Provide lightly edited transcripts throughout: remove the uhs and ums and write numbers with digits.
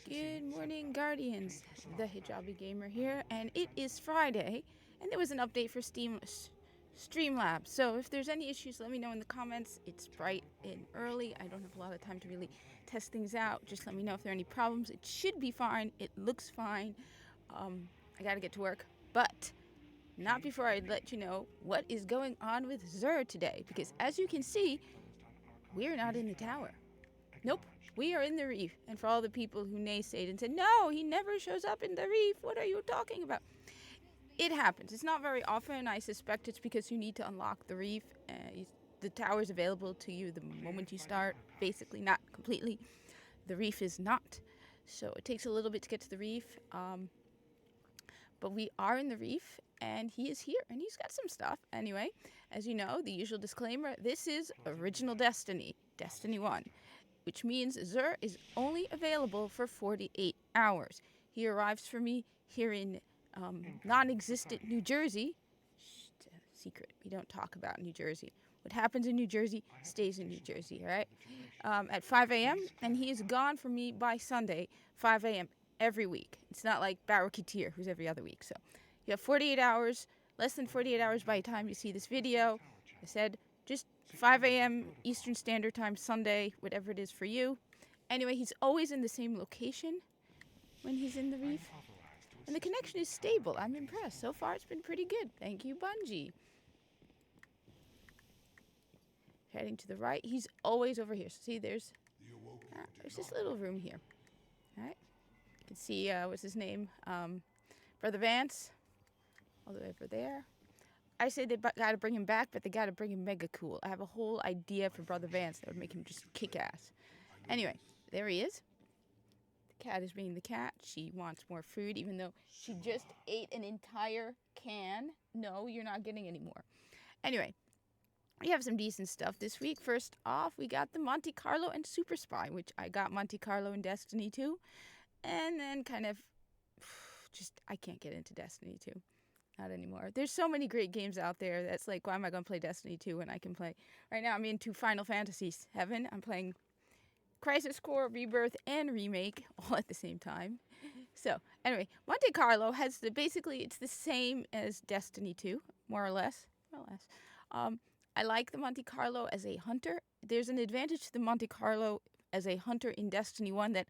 Good morning, Guardians. The Hijabi Gamer here, and it is Friday, and there was an update for Streamlabs. So if there's any issues, let me know in the comments. It's bright and early. I don't have a lot of time to really test things out. Just let me know if there are any problems. It should be fine. It looks fine. I gotta get to work, but not before I let you know what is going on with Zer today, because as you can see, we're not in the tower. Nope, we are in the reef. And for all the people who naysayed and said, no, he never shows up in the reef, what are you talking about? It happens. It's not very often. I suspect it's because you need to unlock the reef. The tower is available to you the moment you start. Basically, not completely. The reef is not. So it takes a little bit to get to the reef. But we are in the reef, and he is here, and he's got some stuff. Anyway, as you know, the usual disclaimer, this is Original Destiny, Destiny 1. Which means Zer is only available for 48 hours. He arrives for me here in non-existent New Jersey. Shh, secret. We don't talk about New Jersey. What happens in New Jersey stays in New Jersey, all right? At 5 a.m., and he is gone from me by Sunday, 5 a.m. every week. It's not like Barraketeer, who's every other week. So you have 48 hours, less than 48 hours by the time you see this video. I said just 5 a.m. Eastern Standard Time, Sunday, whatever it is for you. Anyway, he's always in the same location when he's in the reef. And the connection is stable. I'm impressed. So far, it's been pretty good. Thank you, Bungie. Heading to the right. He's always over here. So see, there's this little room here. All right. You can see, what's his name? Brother Vance. All the way over there. I say they gotta bring him back, but they gotta bring him mega cool. I have a whole idea for Brother Vance that would make him just kick ass. Anyway, there he is. The cat is being the cat. She wants more food, even though she just ate an entire can. No, you're not getting any more. Anyway, we have some decent stuff this week. First off, we got the Monte Carlo and Super Spy, which I got Monte Carlo in Destiny 2. And then kind of just, I can't get into Destiny 2. Not anymore. There's so many great games out there that's like, why am I going to play Destiny 2 when I can play? Right now, I'm into Final Fantasy 7. I'm playing Crisis Core, Rebirth, and Remake all at the same time. So, anyway, Monte Carlo has basically, it's the same as Destiny 2, more or less. I like the Monte Carlo as a hunter. There's an advantage to the Monte Carlo as a hunter in Destiny 1 that...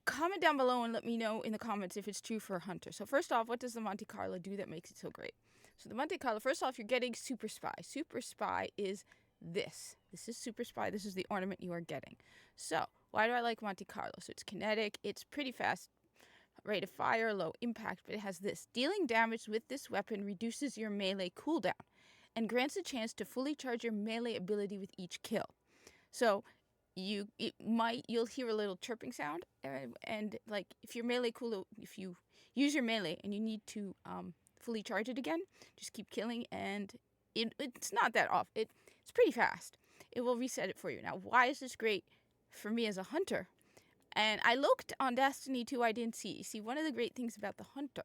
Comment down below and let me know in the comments if it's true for a hunter. So first off, what does the Monte Carlo do that makes it so great? So the Monte Carlo, first off, you're getting Super Spy. Super Spy is this. This is Super Spy. This is the ornament you are getting. So why do I like Monte Carlo? So it's kinetic. It's pretty fast. Rate of fire, low impact, but it has this. Dealing damage with this weapon reduces your melee cooldown and grants a chance to fully charge your melee ability with each kill. So you'll hear a little chirping sound, and like if your melee if you use your melee and you need to fully charge it again, just keep killing, and it's not that off. It's pretty fast. It will reset it for you. Now, why is this great for me as a hunter? And I looked on Destiny 2, I didn't see. See, one of the great things about the hunter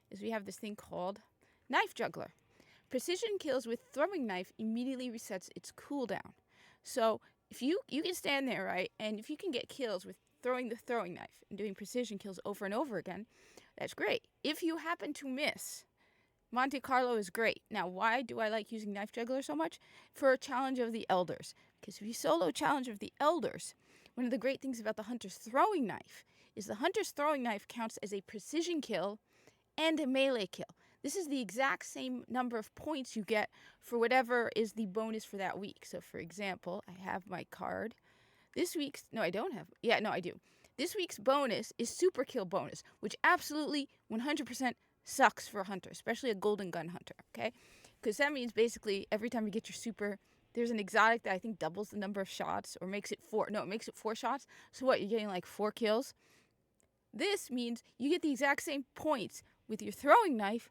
is we have this thing called Knife Juggler. Precision kills with throwing knife immediately resets its cooldown. So if you can stand there, right, and if you can get kills with throwing the throwing knife and doing precision kills over and over again, that's great. If you happen to miss, Monte Carlo is great. Now, why do I like using Knife Juggler so much? For a Challenge of the Elders. Because if you solo Challenge of the Elders, one of the great things about the Hunter's throwing knife is the Hunter's throwing knife counts as a precision kill and a melee kill. This is the exact same number of points you get for whatever is the bonus for that week. So, for example, I have my card. No, I don't have. Yeah, no, I do. This week's bonus is Super Kill bonus, which absolutely 100% sucks for a hunter, especially a Golden Gun hunter, okay? Because that means basically every time you get your super, there's an exotic that I think doubles the number of shots or makes it 4. No, it makes it 4 shots. So what, you're getting like 4 kills? This means you get the exact same points with your throwing knife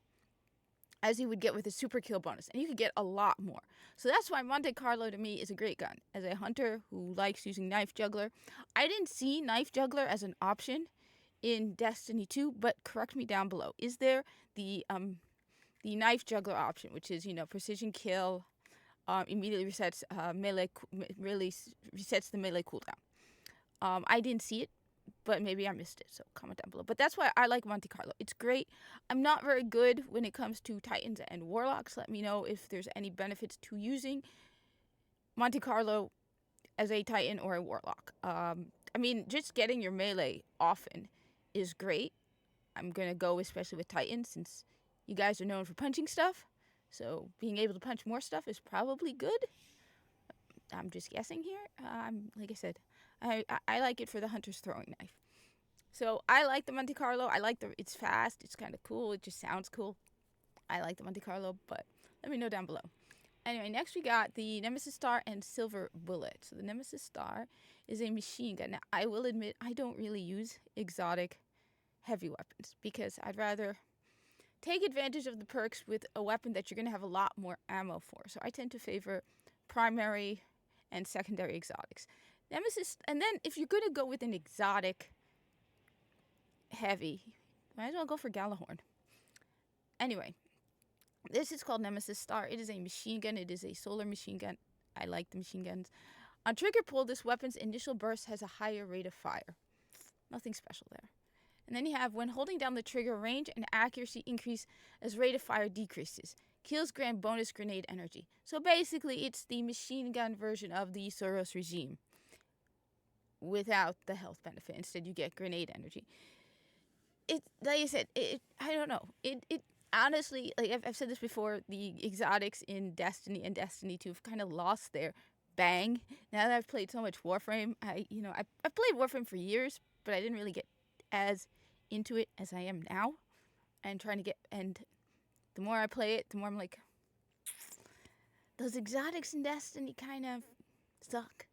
as you would get with a super kill bonus, and you could get a lot more. So that's why Monte Carlo to me is a great gun. As a hunter who likes using Knife Juggler, I didn't see Knife Juggler as an option in Destiny 2, but correct me down below. Is there the Knife Juggler option, which is, precision kill, immediately resets resets the melee cooldown? I didn't see it. but maybe I missed it, so comment down below. But that's why I like Monte Carlo. It's great. I'm not very good when it comes to Titans and Warlocks. Let me know if there's any benefits to using Monte Carlo as a Titan or a Warlock. I mean, just getting your melee often is great. I'm going to go especially with Titans since you guys are known for punching stuff. So being able to punch more stuff is probably good. I'm just guessing here. Like I said, I like it for the hunter's throwing knife. So I like the Monte Carlo. It's fast. It's kind of cool. It just sounds cool. I like the Monte Carlo, but let me know down below. Anyway, next we got the Nemesis Star and Silver Bullet. So the Nemesis Star is a machine gun. Now, I will admit I don't really use exotic heavy weapons because I'd rather take advantage of the perks with a weapon that you're going to have a lot more ammo for. So I tend to favor primary and secondary exotics. Nemesis, and then if you're going to go with an exotic heavy, might as well go for Galahorn. Anyway, this is called Nemesis Star. It is a machine gun. It is a solar machine gun. I like the machine guns. On trigger pull, this weapon's initial burst has a higher rate of fire. Nothing special there. And then you have, when holding down the trigger, range and accuracy increase as rate of fire decreases. Kills grant bonus grenade energy. So basically, it's the machine gun version of the Soros regime. Without the health benefit. Instead, you get grenade energy. It, like I said, I don't know. It honestly, like I've said this before, the exotics in Destiny and Destiny 2 have kind of lost their bang. Now that I've played so much Warframe, I've played Warframe for years, but I didn't really get as into it as I am now. And the more I play it, the more I'm like, those exotics in Destiny kind of suck.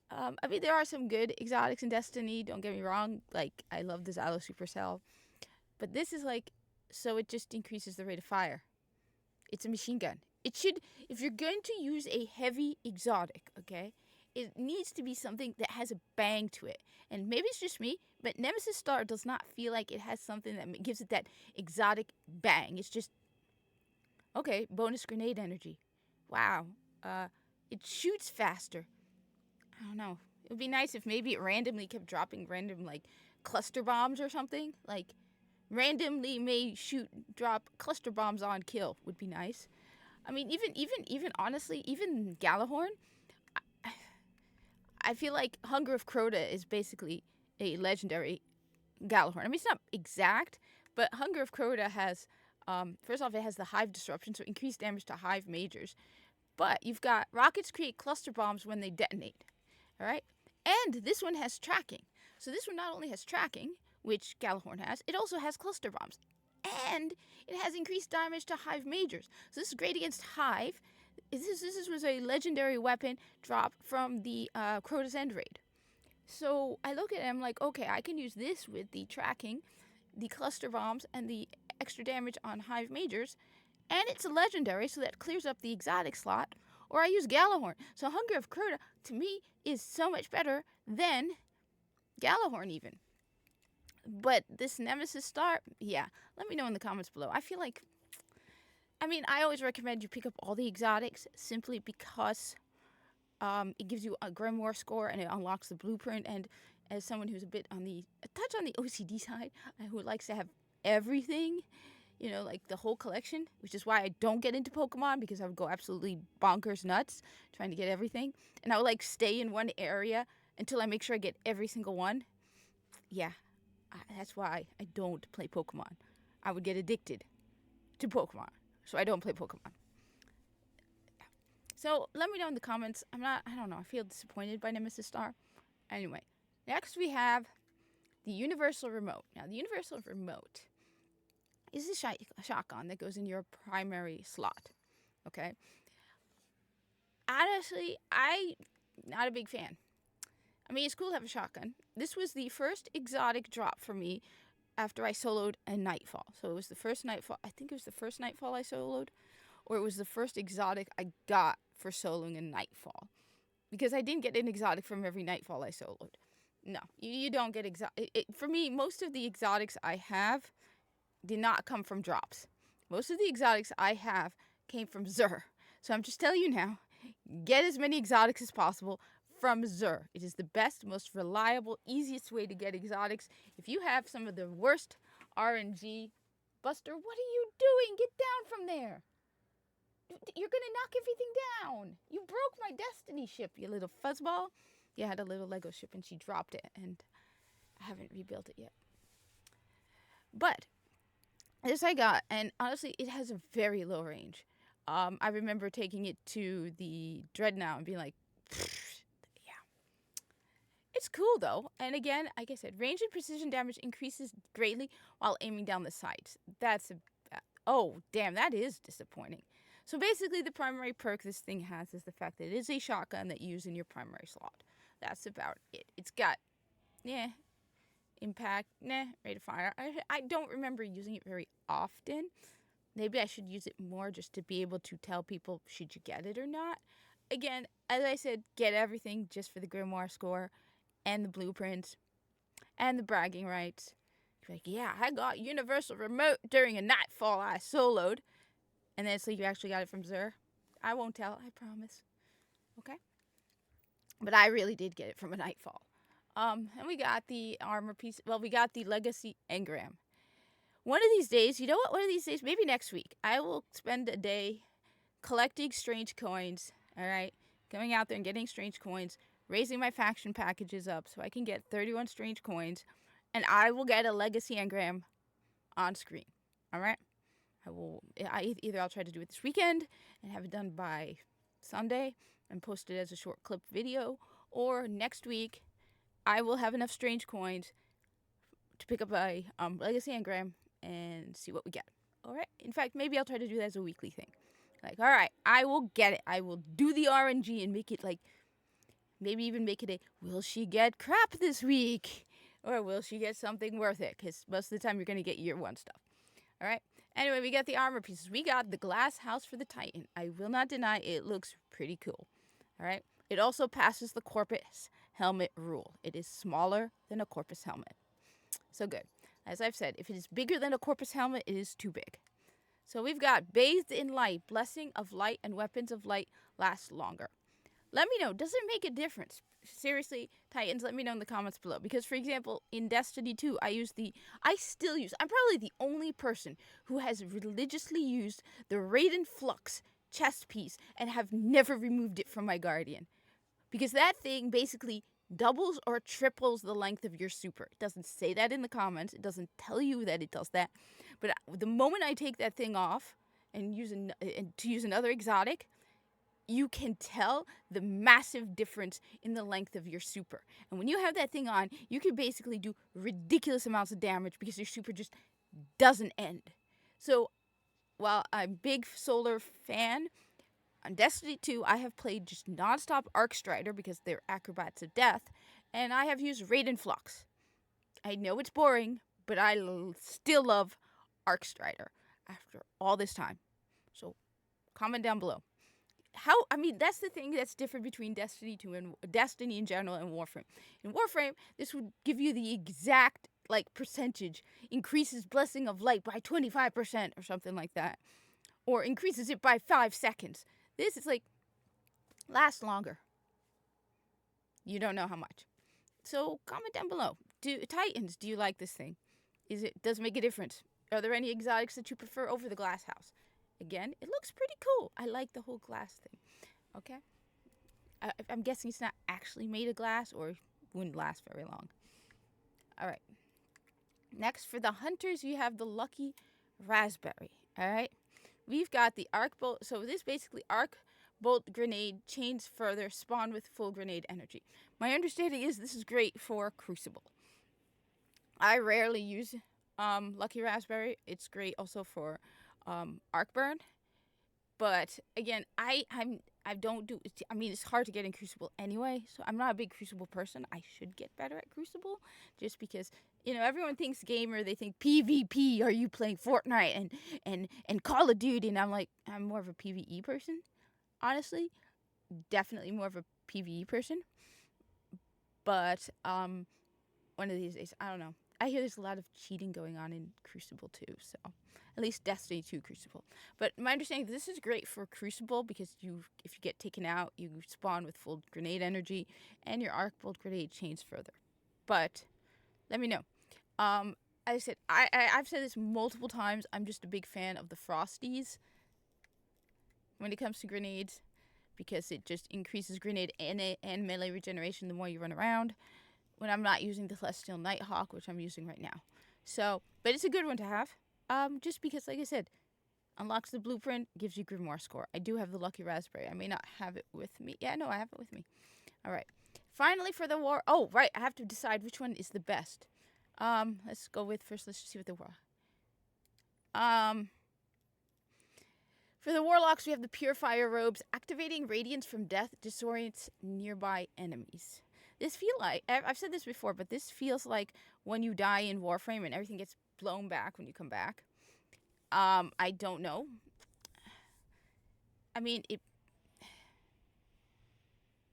I mean, there are some good exotics in Destiny, don't get me wrong. Like, I love the Xylo Supercell. But this is like, so it just increases the rate of fire. It's a machine gun. It should, if you're going to use a heavy exotic, okay, it needs to be something that has a bang to it. And maybe it's just me, but Nemesis Star does not feel like it has something that gives it that exotic bang. It's just, okay, bonus grenade energy. Wow. It shoots faster. I don't know. It would be nice if maybe it randomly kept dropping random, like, cluster bombs or something. Like, randomly drop cluster bombs on kill would be nice. I mean, even honestly, even Galahorn, I feel like Hunger of Crota is basically a legendary Galahorn. I mean, it's not exact, but Hunger of Crota has, first off, it has the Hive Disruption, so increased damage to Hive Majors. But you've got rockets create cluster bombs when they detonate. All right? And this one has tracking. So this one not only has tracking, which Galahorn has, it also has cluster bombs. And it has increased damage to Hive Majors. So this is great against Hive. This was a legendary weapon drop from the Crota's End raid. So I look at it and I'm like, okay, I can use this with the tracking, the cluster bombs, and the extra damage on Hive Majors. And it's a legendary, so that clears up the exotic slot. Or I use Galahorn. So Hunger of Crota, to me, is so much better than Galahorn even. But this Nemesis Star, yeah, let me know in the comments below. I feel like, I mean, I always recommend you pick up all the exotics simply because it gives you a Grimoire score and it unlocks the blueprint. And as someone who's a touch on the OCD side, who likes to have everything, you know, like the whole collection, which is why I don't get into Pokemon, because I would go absolutely bonkers nuts trying to get everything. And I would like stay in one area until I make sure I get every single one. Yeah, that's why I don't play Pokemon. I would get addicted to Pokemon, so I don't play Pokemon. So let me know in the comments. I don't know, I feel disappointed by Nemesis Star. Anyway, next we have the Universal Remote. Now, the Universal Remote is a shotgun that goes in your primary slot, okay? Honestly, I'm not a big fan. I mean, it's cool to have a shotgun. This was the first exotic drop for me after I soloed a Nightfall. So it was the first Nightfall. I think it was the first Nightfall I soloed, or it was the first exotic I got for soloing a Nightfall. Because I didn't get an exotic from every Nightfall I soloed. No, you don't get exotic. For me, most of the exotics I have did not come from drops. Most of the exotics I have came from Xur. So I'm just telling you now, get as many exotics as possible from Zur. It is the best, most reliable, easiest way to get exotics. If you have some of the worst RNG, Buster, what are you doing? Get down from there. You're going to knock everything down. You broke my Destiny ship, you little fuzzball. Yeah, I had a little Lego ship and she dropped it, and I haven't rebuilt it yet. But this I got, and honestly, it has a very low range. I remember taking it to the Dreadnought and being like, yeah. It's cool though, and again, like I said, range and precision damage increases greatly while aiming down the sights. Oh, damn, that is disappointing. So basically, the primary perk this thing has is the fact that it is a shotgun that you use in your primary slot. That's about it. It's got, impact, rate of fire. I don't remember using it very often. Maybe I should use it more just to be able to tell people should you get it or not. Again, as I said, get everything just for the Grimoire score and the blueprints and the bragging rights. Like, yeah, I got Universal Remote during a Nightfall I soloed. And then it's like you actually got it from Zur. I won't tell, I promise. Okay? But I really did get it from a Nightfall. And we got the armor piece. Well, we got the Legacy Engram. One of these days, you know what? One of these days, maybe next week, I will spend a day collecting strange coins. All right? Going out there and getting strange coins. Raising my faction packages up so I can get 31 strange coins. And I will get a Legacy Engram on screen. All right? Either I'll try to do it this weekend and have it done by Sunday and post it as a short clip video, or next week I will have enough strange coins to pick up a Legacy Engram and see what we get. Alright? In fact, maybe I'll try to do that as a weekly thing. Like, alright, I will get it. I will do the RNG and make it like, maybe even make it a, will she get crap this week? Or will she get something worth it? Because most of the time you're going to get year 1 stuff. Alright? Anyway, we got the armor pieces. We got the glass house for the Titan. I will not deny it looks pretty cool. Alright? It also passes the Corpus helmet rule. It is smaller than a Corpus helmet. So good. As I've said, if it is bigger than a Corpus helmet, it is too big. So we've got Bathed in Light. Blessing of Light and Weapons of Light last longer. Let me know, does it make a difference? Seriously, Titans, let me know in the comments below. Because, for example, in Destiny 2, I'm probably the only person who has religiously used the Raiden Flux chest piece and have never removed it from my Guardian. Because that thing basically doubles or triples the length of your super. It doesn't say that in the comments. It doesn't tell you that it does that. But the moment I take that thing off and to use another exotic, you can tell the massive difference in the length of your super. And when you have that thing on, you can basically do ridiculous amounts of damage because your super just doesn't end. So, while I'm a big Solar fan, on Destiny 2, I have played just nonstop Arc Strider because they're acrobats of death, and I have used Raiden Flux. I know it's boring, but I still love Arc Strider after all this time. So, comment down below. That's the thing that's different between Destiny 2 and Destiny in general and Warframe. In Warframe, this would give you the exact, percentage. Increases Blessing of Light by 25% or something like that. Or increases it by 5 seconds. This is lasts longer. You don't know how much. So, comment down below. Titans, do you like this thing? Does it make a difference? Are there any exotics that you prefer over the glass house? Again, it looks pretty cool. I like the whole glass thing. Okay? I'm guessing it's not actually made of glass or wouldn't last very long. Alright. Next, for the hunters, you have the Lucky Raspberry. Alright? We've got the Arc Bolt. So this basically Arc Bolt Grenade chains further, spawn with full grenade energy. My understanding is this is great for Crucible. I rarely use Lucky Raspberry. It's great also for Arc Burn, but again, it's hard to get in Crucible anyway, so I'm not a big Crucible person. I should get better at Crucible, just because, everyone thinks gamer, they think PvP, are you playing Fortnite and Call of Duty, and I'm more of a PvE person, honestly, definitely more of a PvE person, but, one of these days, I don't know. I hear there's a lot of cheating going on in Crucible too, so at least Destiny 2 Crucible. But my understanding, this is great for Crucible because if you get taken out, you spawn with full grenade energy, and your arc bolt grenade chains further. But let me know. As I said, I've said this multiple times. I'm just a big fan of the Frosties when it comes to grenades, because it just increases grenade and melee regeneration the more you run around. When I'm not using the Celestial Nighthawk, which I'm using right now. So, but it's a good one to have. Just because, like I said, unlocks the blueprint, gives you Grimoire score. I do have the Lucky Raspberry. I may not have it with me. Yeah, no, I have it with me. All right. Finally, for the war. Oh, right. I have to decide which one is the best. Let's go with first. Let's see what the war. For the Warlocks, we have the Purifier Robes. Activating Radiance from Death disorients nearby enemies. This feel like, I've said this before, but this feels like when you die in Warframe and everything gets blown back when you come back. I don't know. I mean,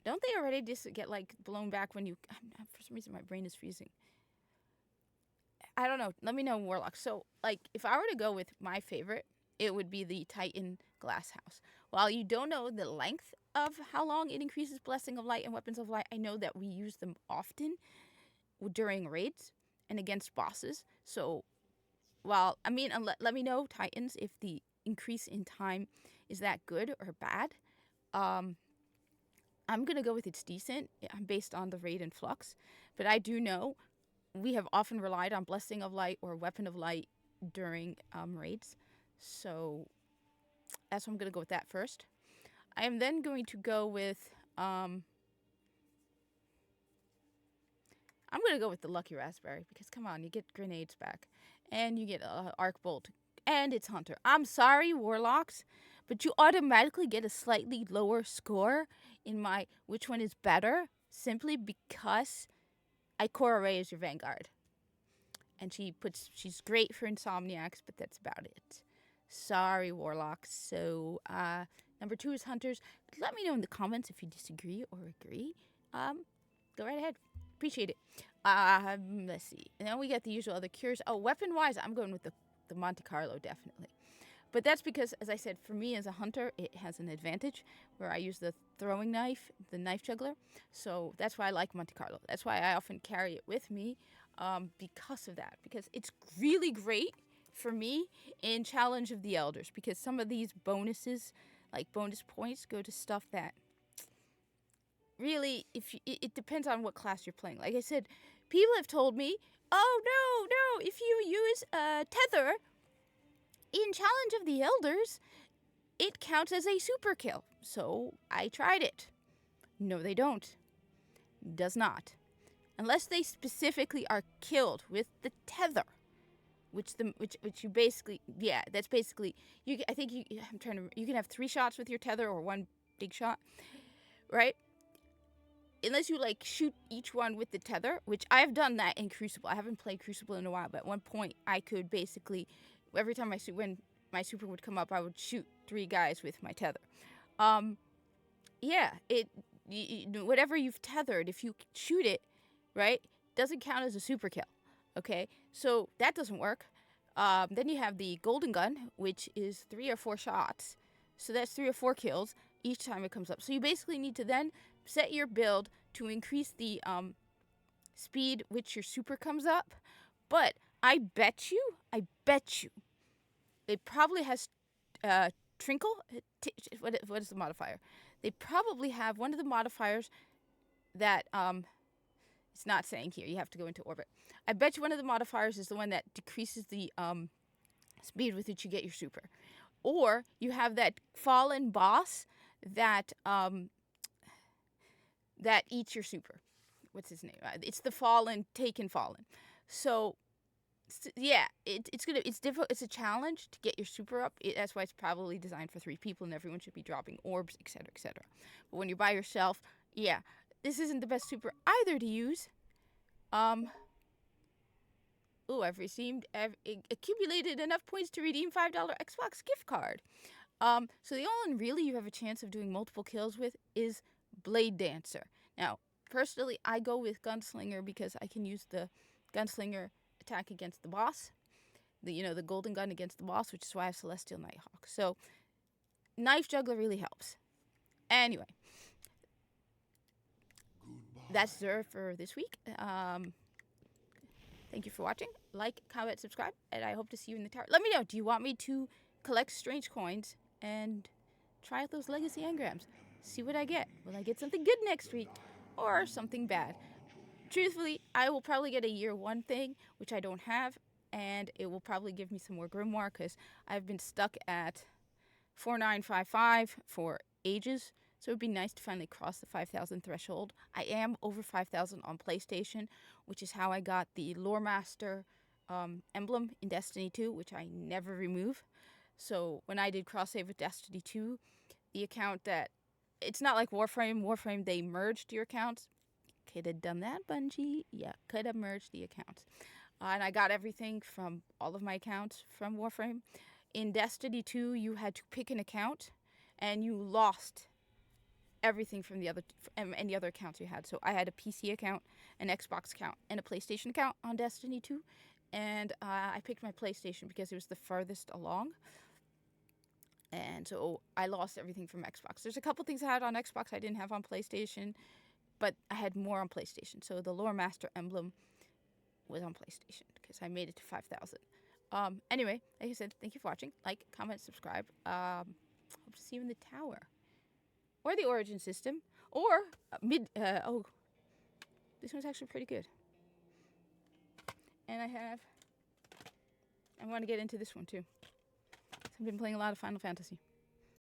don't they already just get, like, blown back when you... For some reason, my brain is freezing. I don't know. Let me know, Warlock. So, like, if I were to go with my favorite, it would be the Titan Glasshouse. While you don't know the length of how long it increases Blessing of Light and Weapons of Light, I know that we use them often during raids and against bosses. So, while, I mean, let me know, Titans, if the increase in time is that good or bad. I'm going to go with it's decent based on the raid and flux. But I do know we have often relied on Blessing of Light or Weapon of Light during raids. So that's why I'm going to go with that first. I am then going to go with... I'm going to go with the Lucky Raspberry because, come on, you get grenades back. And you get Arc Bolt. And it's Hunter. I'm sorry, Warlocks, but you automatically get a slightly lower score in my which one is better simply because Ikora Rey is your Vanguard. And she's great for Insomniacs, but that's about it. Sorry, Warlocks. So, number 2 is Hunters. Let me know in the comments if you disagree or agree. Go right ahead. Appreciate it. Let's see. And then we get the usual other cures. Oh, weapon-wise, I'm going with the Monte Carlo, definitely. But that's because, as I said, for me as a hunter, it has an advantage where I use the throwing knife, the knife juggler. So that's why I like Monte Carlo. That's why I often carry it with me because of that. Because it's really great for me in Challenge of the Elders. Because some of these bonuses, like bonus points, go to stuff that really, it depends on what class you're playing. Like I said, people have told me, oh, no, if you use Tether in Challenge of the Elders, it counts as a super kill. So I tried it. No, they don't. Does not. Unless they specifically are killed with the Tether, which you basically, yeah, that's basically, you can have 3 shots with your Tether or 1 big shot, right? Unless you, like, shoot each one with the Tether, which I've done that in Crucible. I haven't played Crucible in a while, but at one point I could basically, every time when my super would come up, I would shoot 3 guys with my Tether. Yeah, whatever you've tethered, if you shoot it, right, doesn't count as a super kill, okay? So that doesn't work. Then you have the Golden Gun, which is 3 or 4 shots. So that's 3 or 4 kills each time it comes up. So you basically need to then set your build to increase the speed which your super comes up. But I bet you, it probably has Trinkle. What is the modifier? They probably have one of the modifiers that it's not saying here. You have to go into orbit. I bet you one of the modifiers is the one that decreases the speed with which you get your super. Or you have that fallen boss that that eats your super. What's his name? It's the taken fallen. So yeah, it's difficult. It's a challenge to get your super up. That's why it's probably designed for 3 people, and everyone should be dropping orbs, etc., etc. But when you're by yourself, yeah, this isn't the best super either to use. I've accumulated enough points to redeem $5 Xbox gift card. So the only one really you have a chance of doing multiple kills with is Blade Dancer. Now, personally, I go with Gunslinger because I can use the Gunslinger attack against the boss. The golden gun against the boss, which is why I have Celestial Nighthawk. So Knife Juggler really helps. Anyway, that's it for this week. Thank you for watching. Like, comment, subscribe, and I hope to see you in the tower. Let me know, do you want me to collect strange coins and try out those legacy engrams? See what I get. Will I get something good next week or something bad? Truthfully, I will probably get a year 1 thing, which I don't have, and it will probably give me some more grimoire because I've been stuck at 4955 for ages. So it would be nice to finally cross the 5,000 threshold. I am over 5,000 on PlayStation, which is how I got the Lore Master emblem in Destiny 2, which I never remove. So when I did cross save with Destiny 2, the account that, it's not like Warframe, they merged your accounts. Could have done that, Bungie. Yeah, could have merged the accounts. And I got everything from all of my accounts from Warframe. In Destiny 2, you had to pick an account, and you lost everything from any other accounts you had. So I had a PC account, an Xbox account, and a PlayStation account on Destiny 2. And I picked my PlayStation because it was the farthest along. And so I lost everything from Xbox. There's a couple things I had on Xbox I didn't have on PlayStation, but I had more on PlayStation. So the Lore Master emblem was on PlayStation because I made it to 5,000. Anyway, like I said, thank you for watching. Like, comment, subscribe. Hope to see you in the tower. Or the Origin System. Or this one's actually pretty good. And I want to get into this one too. I've been playing a lot of Final Fantasy.